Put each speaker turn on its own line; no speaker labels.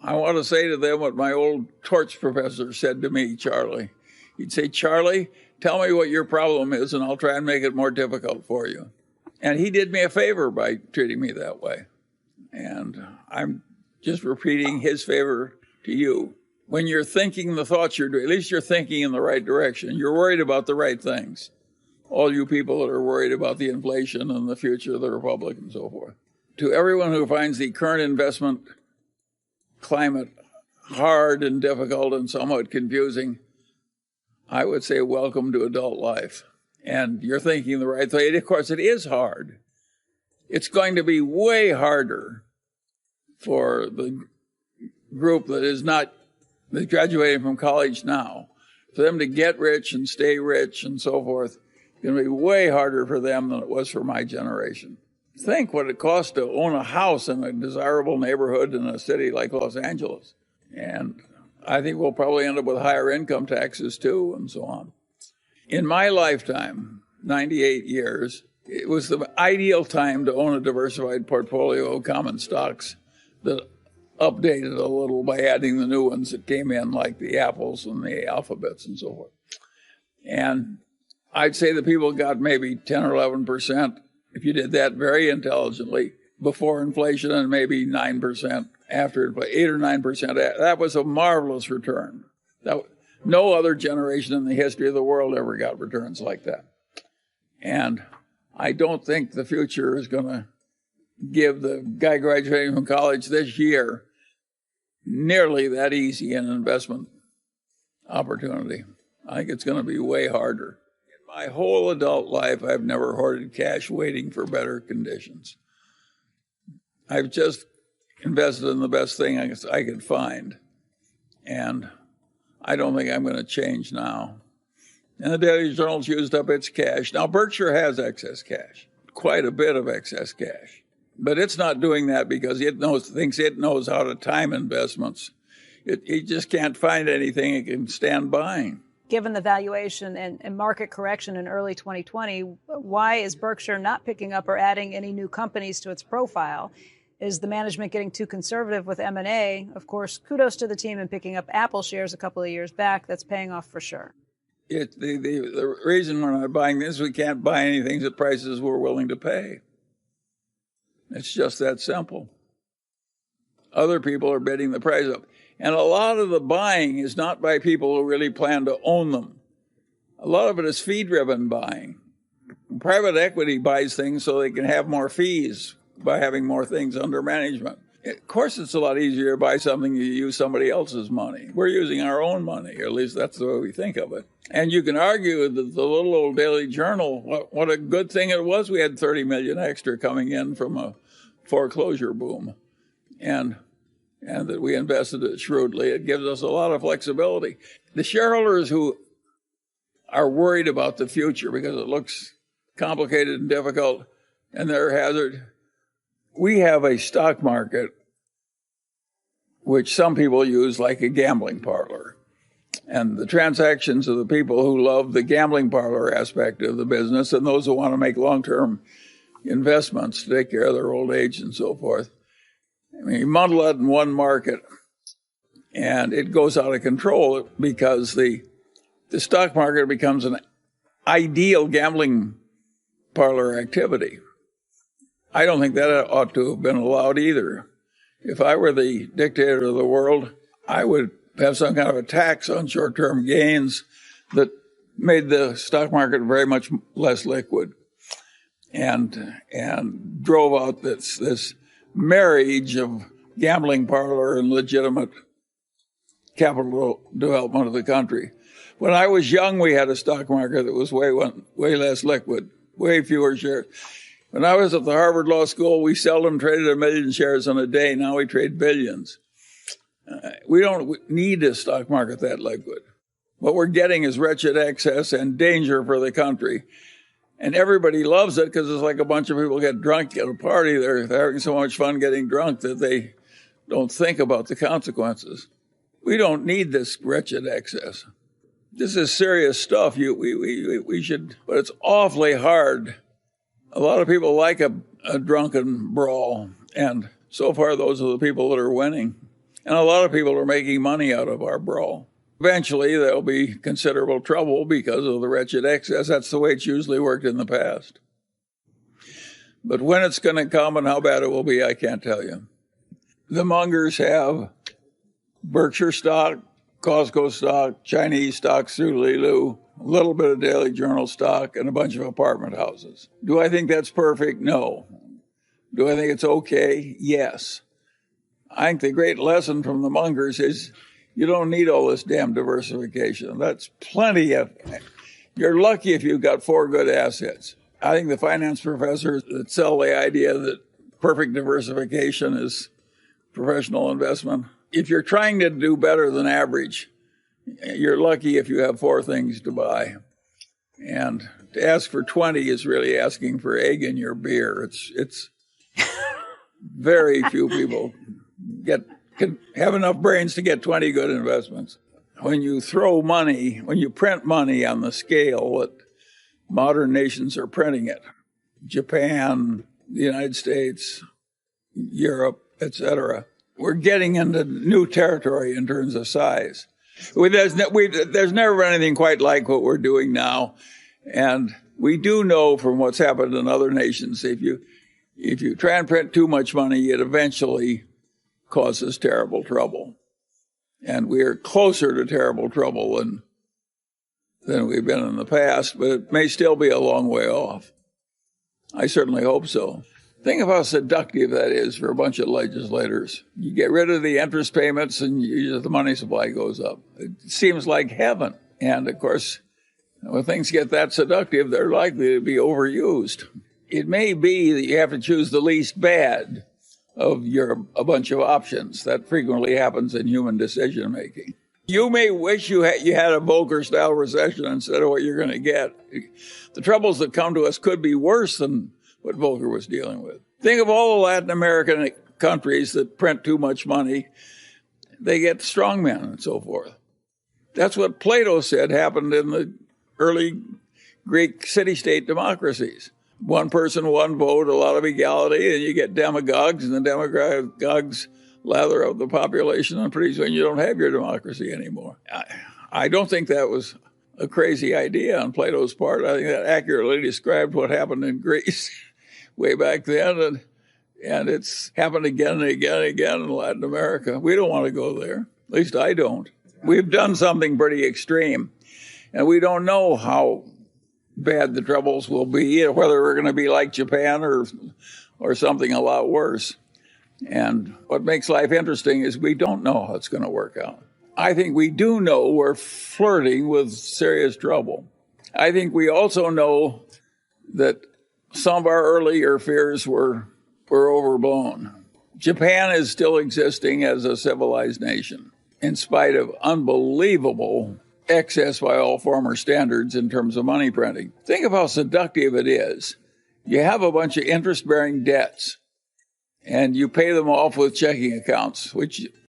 I want to say to them what my old torch professor said to me, Charlie. He'd say, Charlie, tell me what your problem is, and I'll try and make it more difficult for you. And he did me a favor by treating me that way. And I'm just repeating his favor to you. When you're thinking the thoughts you're doing, at least you're thinking in the right direction. You're worried about the right things. All you people that are worried about the inflation and the future of the republic and so forth. To everyone who finds the current investment climate hard and difficult and somewhat confusing, I would say welcome to adult life. And you're thinking the right thing. Of course, it is hard. It's going to be way harder for the group that is not that's graduating from college now, for them to get rich and stay rich and so forth. It's going to be way harder for them than it was for my generation. Think what it costs to own a house in a desirable neighborhood in a city like Los Angeles. And I think we'll probably end up with higher income taxes too, and so on. In my lifetime, 98 years, it was the ideal time to own a diversified portfolio of common stocks that updated a little by adding the new ones that came in, like the Apples and the Alphabets and so forth. And I'd say the people got maybe 10 or 11% if you did that very intelligently before inflation, and maybe 9% after, 8 or 9%. That was a marvelous return. No other generation in the history of the world ever got returns like that. And I don't think the future is going to give the guy graduating from college this year nearly that easy an investment opportunity. I think it's going to be way harder. In my whole adult life, I've never hoarded cash waiting for better conditions. I've just invested in the best thing I could find. And I don't think I'm going to change now. And the Daily Journal's used up its cash. Now, Berkshire has excess cash, quite a bit of excess cash. But it's not doing that because it thinks it knows how to time investments. It just can't find anything it can stand buying.
Given the valuation and market correction in early 2020, why is Berkshire not picking up or adding any new companies to its profile? Is the management getting too conservative with M&A? Of course, kudos to the team in picking up Apple shares a couple of years back. That's paying off for sure.
The reason we're not buying this, we can't buy anything at prices we're willing to pay. It's just that simple. Other people are bidding the price up. And a lot of the buying is not by people who really plan to own them. A lot of it is fee-driven buying. Private equity buys things so they can have more fees by having more things under management. Of course, it's a lot easier to buy something you use somebody else's money. We're using our own money, or at least that's the way we think of it. And you can argue that the little old Daily Journal, what a good thing it was we had 30 million extra coming in from a foreclosure boom, and that we invested it shrewdly. It gives us a lot of flexibility. The shareholders who are worried about the future because it looks complicated and difficult and they're hazard, we have a stock market which some people use like a gambling parlor. And the transactions of the people who love the gambling parlor aspect of the business and those who want to make long-term investments to take care of their old age and so forth. I mean, you muddle that in one market and it goes out of control because the stock market becomes an ideal gambling parlor activity. I don't think that ought to have been allowed either. If I were the dictator of the world, I would have some kind of a tax on short-term gains that made the stock market very much less liquid and drove out this marriage of gambling parlor and legitimate capital development of the country. When I was young, we had a stock market that was way less liquid, way fewer shares. When I was at the Harvard Law School, we seldom traded 1 million shares in a day. Now we trade billions. We don't need a stock market that liquid. What we're getting is wretched excess and danger for the country. And everybody loves it because it's like a bunch of people get drunk at a party. They're having so much fun getting drunk that they don't think about the consequences. We don't need this wretched excess. This is serious stuff. We should, but it's awfully hard. A lot of people like a drunken brawl, and so far those are the people that are winning. And a lot of people are making money out of our brawl. Eventually, there'll be considerable trouble because of the wretched excess. That's the way it's usually worked in the past. But when it's going to come and how bad it will be, I can't tell you. The Mungers have Berkshire stock, Costco stock, Chinese stocks through Lilu, a little bit of Daily Journal stock, and a bunch of apartment houses. Do I think that's perfect? No. Do I think it's okay? Yes. I think the great lesson from the Mungers is you don't need all this damn diversification. That's plenty of. You're lucky if you've got 4 good assets. I think the finance professors that sell the idea that perfect diversification is professional investment. If you're trying to do better than average, you're lucky if you have 4 things to buy. And to ask for 20 is really asking for egg in your beer. It's very few people can have enough brains to get 20 good investments. When you throw money, when you print money on the scale that modern nations are printing it, Japan, the United States, Europe, etc., we're getting into new territory in terms of size. There's never been anything quite like what we're doing now. And we do know from what's happened in other nations, if you try and print too much money, it eventually causes terrible trouble. And we are closer to terrible trouble than we've been in the past, but it may still be a long way off. I certainly hope so. Think of how seductive that is for a bunch of legislators. You get rid of the interest payments and the money supply goes up. It seems like heaven. And, of course, when things get that seductive, they're likely to be overused. It may be that you have to choose the least bad of a bunch of options. That frequently happens in human decision-making. You may wish you had a Volcker-style recession instead of what you're going to get. The troubles that come to us could be worse than what Volcker was dealing with. Think of all the Latin American countries that print too much money. They get strongmen and so forth. That's what Plato said happened in the early Greek city-state democracies. One person, one vote, a lot of equality, and you get demagogues, and the demagogues lather up the population, and pretty soon you don't have your democracy anymore. I don't think that was a crazy idea on Plato's part. I think that accurately described what happened in Greece way back then, and it's happened again and again and again in Latin America. We don't want to go there. At least I don't. We've done something pretty extreme, and we don't know how bad the troubles will be, whether we're going to be like Japan or something a lot worse. And what makes life interesting is we don't know how it's going to work out. I think we do know we're flirting with serious trouble. I think we also know that some of our earlier fears were overblown. Japan is still existing as a civilized nation, in spite of unbelievable excess by all former standards in terms of money printing. Think of how seductive it is. You have a bunch of interest-bearing debts, and you pay them off with checking accounts, which